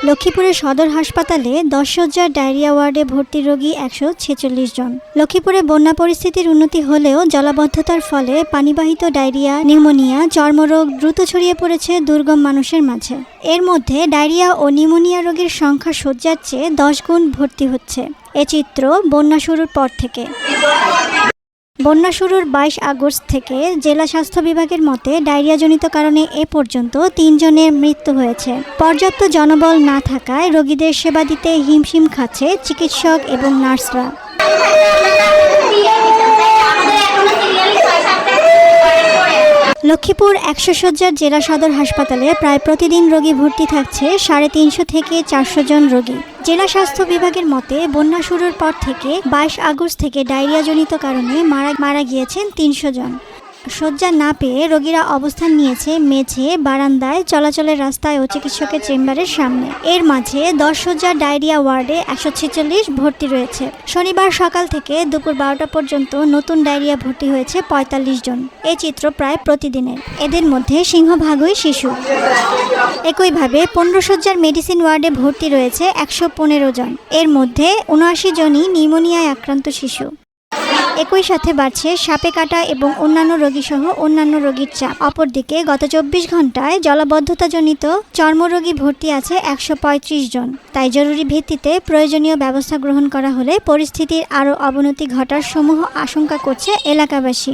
লক্ষ্মীপুরের সদর হাসপাতালে 10 শয্যার ডায়রিয়া ওয়ার্ডে ভর্তি রোগী 146 জন। লক্ষ্মীপুরে বন্যা পরিস্থিতির উন্নতি হলেও জলাবদ্ধতার ফলে পানিবাহিত ডায়রিয়া, নিউমোনিয়া, চর্মরোগ দ্রুত ছড়িয়ে পড়েছে দুর্গম মানুষের মাঝে। এর মধ্যে ডায়রিয়া ও নিউমোনিয়া রোগীর সংখ্যা শয্যার চেয়ে 10 গুণ ভর্তি হচ্ছে। এ চিত্র বন্যা শুরুর পর থেকে। বন্যা শুরুর 22 আগস্ট থেকে জেলা স্বাস্থ্য বিভাগের মতে ডায়রিয়াজনিত কারণে এ পর্যন্ত 3 জনের মৃত্যু হয়েছে। পর্যাপ্ত জনবল না থাকায় রোগীদের সেবা দিতে হিমশিম খাচ্ছে চিকিৎসক এবং নার্সরা। লক্ষ্মীপুর 100 শয্যার জেলা সদর হাসপাতালে প্রায় প্রতিদিন রোগী ভর্তি থাকছে 350 থেকে 400 জন রোগী। জেলা স্বাস্থ্য বিভাগের মতে বন্যা শুরুর পর থেকে 22 আগস্ট থেকে ডায়রিয়াজনিত কারণে মারা গিয়েছেন 300 জন। শয্যা না পেয়ে রোগীরা অবস্থান নিয়েছে মেঝে, বারান্দায়, চলাচলের রাস্তায় ও চিকিৎসকের চেম্বারের সামনে। এর মাঝে 10 শয্যার ডায়রিয়া ওয়ার্ডে 146 ভর্তি রয়েছে। শনিবার সকাল থেকে দুপুর 12টা পর্যন্ত নতুন ডায়রিয়া ভর্তি হয়েছে 45 জন। এই চিত্র প্রায় প্রতিদিনের। এদের মধ্যে সিংহভাগই শিশু। একইভাবে 15 শয্যার মেডিসিন ওয়ার্ডে ভর্তি রয়েছে 115 জন। এর মধ্যে 79 জনই নিউমোনিয়ায় আক্রান্ত শিশু। একই সাথে বাড়ছে সাপে কাটা এবং অন্যান্য রোগীসহ অন্যান্য রোগীর চাপ। অপরদিকে গত 24 ঘন্টায় জলাবদ্ধতাজনিত চর্মরোগী ভর্তি আছে 135 জন। তাই জরুরি ভিত্তিতে প্রয়োজনীয় ব্যবস্থা গ্রহণ করা হলে পরিস্থিতির আরও অবনতি ঘটার সমূহ আশঙ্কা করছে এলাকাবাসী।